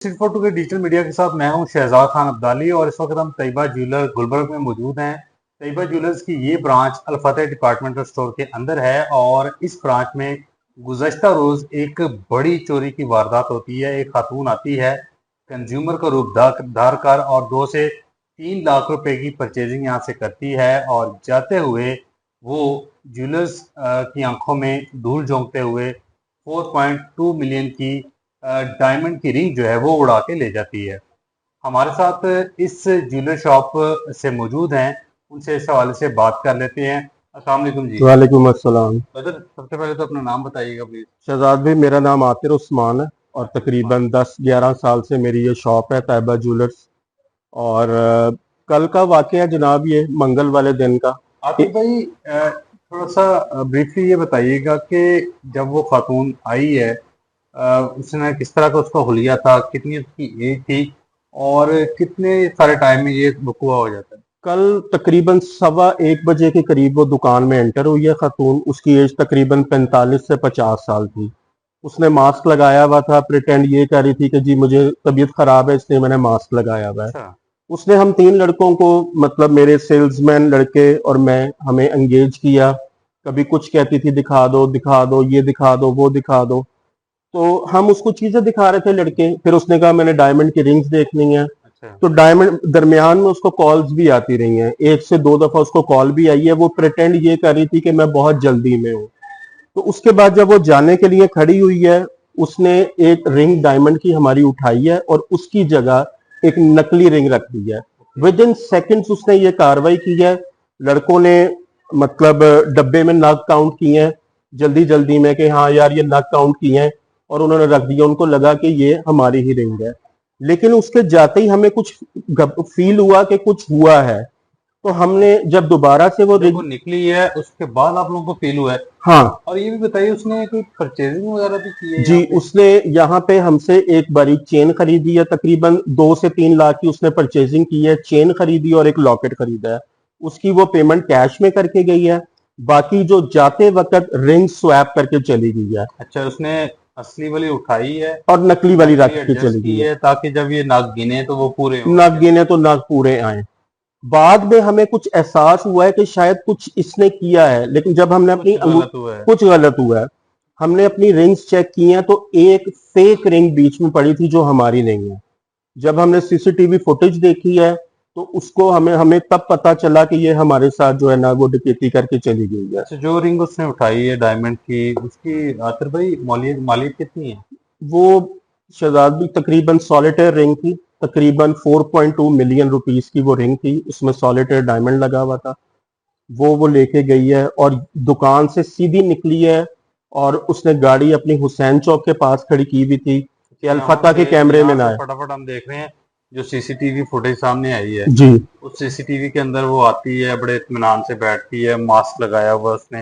Photo के digital media के साथ मैं हूं शहजाद खान अब्दाली और इस वक्त हम तैयबा ज्वेलर गुलबर्ग में मौजूद हैं। तैयबा ज्वेलर्स की ये ब्रांच अल-फतेह डिपार्टमेंटल स्टोर के अंदर है और इस ब्रांच में गुज़श्ता रोज एक बड़ी चोरी की वारदात होती है। एक खातून आती है कंज्यूमर का रूप धार कर और 2 से 3 लाख रुपए की परचेजिंग यहाँ से करती है और जाते हुए वो ज्वेलर्स की आंखों में धूल झोंकते हुए 4.2 मिलियन की डायमंड की रिंग जो है वो उड़ा के ले जाती है। हमारे साथ इस ज्वेलर शॉप से मौजूद हैं, उनसे इस हवाले से बात कर लेते हैं। अस्सलाम वालेकुम जी। वालेकुम अस्सलाम। ब्रदर, सबसे पहले तो अपना नाम बताइएगा प्लीज। शहजाद भाई, मेरा नाम आतिर उस्मान है और तकरीबन 10-11 साल से मेरी ये शॉप है तैयबा ज्वेलर्स। और कल का वाकया जनाब, ये मंगल वाले दिन का। आतिफ भाई, थोड़ा सा ब्रीफली ये बताइएगा कि जब वो खातून आई है, उसने किस तरह का उसका हुलिया था, कितनी उसकी एज थी और कितने सारे टाइम में ये वकूआ हो जाता है। कल तकरीबन 1:15 बजे के करीब वो दुकान में एंटर हुई है खातून। उसकी एज तकरीबन 45 से 50 साल थी। उसने मास्क लगाया हुआ था, प्रिटेंड ये कर रही थी कि जी मुझे तबीयत खराब है इसलिए मैंने मास्क लगाया हुआ है। अच्छा। उसने हम 3 लड़कों को, मतलब मेरे सेल्समैन लड़के और मैं, हमें एंगेज किया। कभी कुछ कहती थी दिखा दो, ये दिखा दो, वो दिखा दो। तो हम उसको चीजें दिखा रहे थे लड़के। फिर उसने कहा मैंने डायमंड की रिंग्स देखनी है। अच्छा। तो डायमंड दरमियान में उसको कॉल्स भी आती रही हैं, 1 से 2 दफा उसको कॉल भी आई है। वो प्रिटेंड ये कर रही थी कि मैं बहुत जल्दी में हूँ। तो उसके बाद जब वो जाने के लिए खड़ी हुई है, उसने एक रिंग डायमंड की हमारी उठाई है और उसकी जगह एक नकली रिंग रख दी है। विद इन सेकेंड्स उसने ये कार्रवाई की है। लड़कों ने मतलब डब्बे में नग काउंट किए हैं जल्दी जल्दी में कि हाँ यार ये नग काउंट किए हैं, और उन्होंने रख दिया। उनको लगा कि ये हमारी ही रिंग है। लेकिन उसके जाते ही हमें कुछ फील हुआ कि कुछ हुआ है। तो हमने जब दोबारा से वो जब वो रिंग, निकली है उसके बाद आप लोगों को फील हुआ है। हाँ और ये भी बताइए, उसने कोई परचेजिंग वगैरह भी की है यहाँ जी, पे। उसने यहाँ पे हमसे एक बड़ी चेन खरीदी है। तकरीबन 2 से 3 लाख की उसने परचेजिंग की है। चेन खरीदी और एक लॉकेट खरीदा है। उसकी वो पेमेंट कैश में करके गई है। बाकी जो जाते वक्त रिंग स्वैप करके चली गई है अच्छा, उसने असली वाली उठाई है, और नकली वाली रख नकली के एडजस्ट चली की गई है। है ताकि जब ये नग गिने तो वो पूरे हों। नग गिने तो नग पूरे आए। बाद में हमें कुछ एहसास हुआ है कि शायद कुछ इसने किया है, लेकिन जब हमने कुछ अपनी गलत हुआ है। कुछ गलत हुआ है। हमने अपनी रिंग्स चेक की हैं तो एक फेक रिंग बीच में पड़ी थी जो हमारी नहीं है। जब हमने सीसीटीवी फुटेज देखी है तो उसको हमें हमें तब पता चला कि ये हमारे साथ जो है ना वो डकैती करके चली गई है। अच्छा, जो रिंग उसने उठाई है डायमंड की, उसकी आतर भाई मालियत मालियत कितनी है। वो शहजाद भी तकरीबन सॉलिटेयर रिंग थी। तकरीबन 4.2 मिलियन रुपीस की वो रिंग थी। उसमें सॉलिटेयर डायमंड लगा हुआ था। वो लेके गई है और दुकान से सीधी निकली है। और उसने गाड़ी अपनी हुसैन चौक के पास खड़ी की हुई थी कि अल्फता के कैमरे में यहाँ ना से आए। फटाफट हम देख रहे हैं जो सीसीटीवी फुटेज सामने आई है। जी उस सीसीटीवी के अंदर वो आती है, बड़े इत्मीनान से बैठती है, मास्क लगाया हुआ उसने।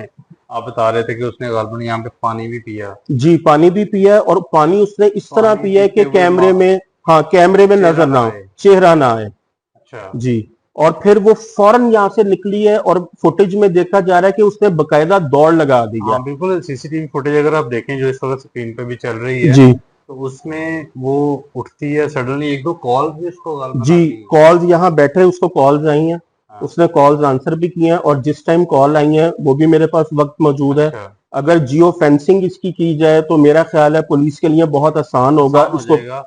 आप बता रहे थे कि उसने गालबन यहाँ पे पानी भी पिया। जी, पानी भी पिया है और पानी उसने इस तरह पानी पिया है पीते कि हुए कैमरे में, हाँ कैमरे में चेहरा नजर ना ना हो, आए। चेहरा ना आए। अच्छा। जी। और फिर वो फौरन यहाँ से निकली है और फुटेज में देखा जा रहा है कि उसने बकायदा दौड़ लगा दी है। हाँ बिल्कुल, सीसीटीवी फुटेज अगर आप देखें जो इस वक्त स्क्रीन पे भी चल रही है, जी तो उसमें वो उठती है सडनली, एक दो कॉल भी उसको गालबन जी, आती है। कॉल्स यहाँ बैठे उसको कॉल्स आई हैं। हाँ। उसने कॉल्स आंसर भी किए हैं और जिस टाइम कॉल आई है वो भी मेरे पास वक्त मौजूद है। अच्छा। अगर जियो फेंसिंग इसकी की जाए तो मेरा ख्याल है पुलिस के लिए बहुत आसान होगा आसान हो इसको। जाएगा।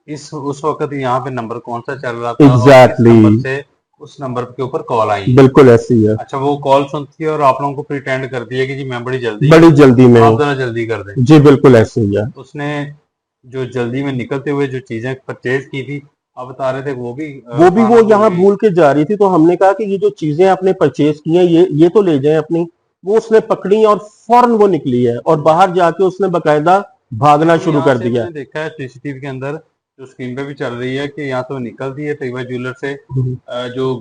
इस उस वक्त यहाँ पे नंबर कौन सा चल रहा था और किस एग्जैक्टली नंबर exactly, से उस नंबर के ऊपर कॉल आई है। बिल्कुल ऐसी ही है। अच्छा, वो कॉल सुनती है और आप लोगों को प्रिटेंड करती है कि जी मैं बड़ी जल्दी में बड़ी हूँ, जल्दी में आप हूँ। जरा जल्दी कर दें। जी बिल्कुल ऐसे ही है। उसने जो जल्दी में निकलते हुए जो चीजें परचेज की थी, आप बता रहे थे वो भी वो उठाना भूल यहाँ गई। भूल के जा रही थी। तो हमने कहा कि ये जो चीजें आपने परचेज की हैं ये तो ले जाएं अपनी। वो उसने पकड़ी और फौरन वो निकली है और बाहर जाके उसने बकायदा भागना बिल्कुल, शुरू यहाँ कर से दिया। मैंने देखा है सीसीटीवी के अंदर, जो स्क्रीन पे भी चल रही है, कि यहाँ से वो निकलती है तैयबा ज्वेलर से। जो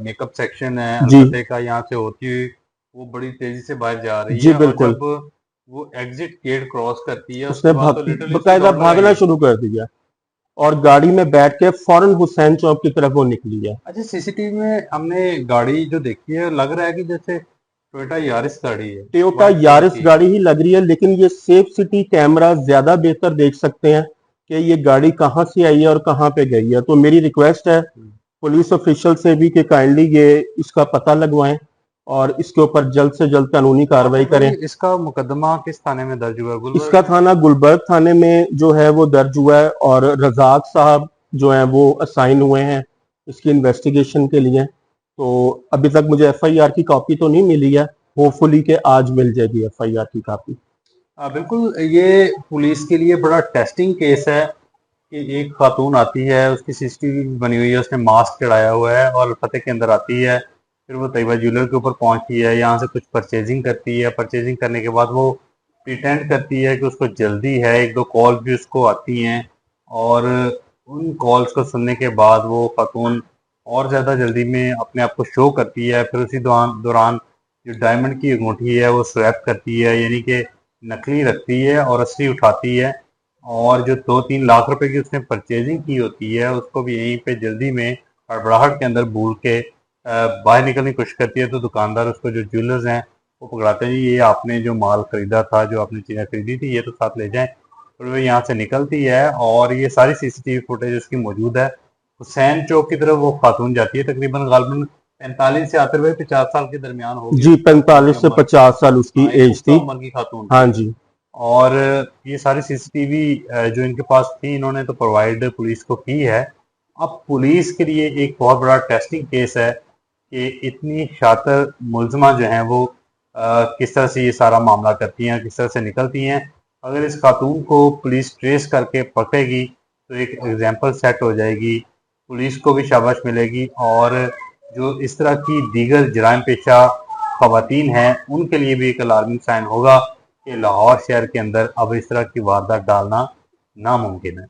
मेकअप सेक्शन है जी अलफतेह का, यहाँ से होती हुई वो बड़ी तेजी से बाहर जा रही जी है। और बिल्कुल। जब वो एग्जिट गेट क्रॉस करती है उसके उसने बाद तो लिटरली उसकी बकायदा दौड़ लगाई भागना है। शुरू कर दिया और गाड़ी में बैठ के फौरन हुसैन चौक की तरफ वो निकली है। अच्छा, सीसीटीवी में हमने गाड़ी जो देखी है, लग रहा है कि जैसे टोयोटा यारिस गाड़ी है, टोयोटा व्हाइट कलर यारिस की। गाड़ी ही लग रही है, लेकिन ये सेफ सिटी कैमरा ज्यादा बेहतर देख सकते हैं। कि ये गाड़ी कहाँ से आई है और कहाँ पे गई है। तो मेरी रिक्वेस्ट है पुलिस ऑफिशियल से भी कि काइंडली ये इसका पता लगवाएं और इसके ऊपर जल्द से जल्द कानूनी कार्रवाई करें। इसका मुकदमा किस थाने में दर्ज हुआ है? गुलबर्ग इसका थाना गुलबर्ग थाने में जो है वो दर्ज हुआ है और रजाक साहब जो है वो असाइन हुए हैं इसकी इन्वेस्टिगेशन के लिए। तो अभी तक मुझे एफआईआर की कॉपी तो नहीं मिली है, होपफुली कि आज मिल जाएगी एफआईआर की कॉपी। बिल्कुल, ये पुलिस के लिए बड़ा टेस्टिंग केस है कि एक खातून आती है, उसकी सीसीटीवी बनी हुई है, उसने मास्क चढ़ाया हुआ है और फतेह के अंदर आती है, फिर वो तैयबा ज्वेलर के ऊपर पहुंचती है, यहाँ से कुछ परचेजिंग करती है। परचेजिंग करने के बाद वो प्रिटेंड करती है कि उसको जल्दी है, एक दो कॉल भी उसको आती हैं और उन कॉल्स को सुनने के बाद वो खातून और ज़्यादा जल्दी में अपने आप को शो करती है। फिर उसी दौरान जो डायमंड की अंगूठी है वो स्वैप करती है, यानी कि नकली रखती है और असली उठाती है। और जो 2-3 लाख रुपए की उसने परचेजिंग की होती है उसको भी यहीं पे जल्दी में हड़बड़ाहट के अंदर भूल के बाहर निकलने की कोशिश करती है। तो दुकानदार उसको, जो ज्वेलर्स हैं, वो पकड़ाते हैं, जी ये आपने जो माल खरीदा था, जो आपने चीज़ें खरीदी थी, ये तो साथ ले जाएं। और वो यहाँ से निकलती है और ये सारी सीसीटीवी फुटेज उसकी मौजूद है। हुसैन चौक की तरफ वो खातून जाती है, तकरीबन गालबन 45 से आते हुए 50 साल के दरमियान होगी जी, उसकी 45 से उम्र। 50 साल उसकी हाँ, एक एज पुख्ता थी। उम्र की खातून हाँ थी। जी। और ये सारी सीसीटीवी जो इनके पास थी, इन्होंने तो प्रोवाइड पुलिस को की है। अब पुलिस के लिए एक बहुत बड़ा टेस्टिंग केस है कि इतनी शातिर मुलजमा जो हैं वो किस तरह से ये सारा मामला करती हैं, किस तरह से निकलती हैं। अगर इस खातून को पुलिस ट्रेस करके पकड़ेगी तो एक एग्जाम्पल सेट हो जाएगी, पुलिस को भी शाबाश मिलेगी और जो इस तरह की दीगर जराइम पेशा खवातीन हैं उनके लिए भी एक अलार्मिंग साइन होगा कि लाहौर शहर के अंदर अब इस तरह की वारदात डालना नामुमकिन है।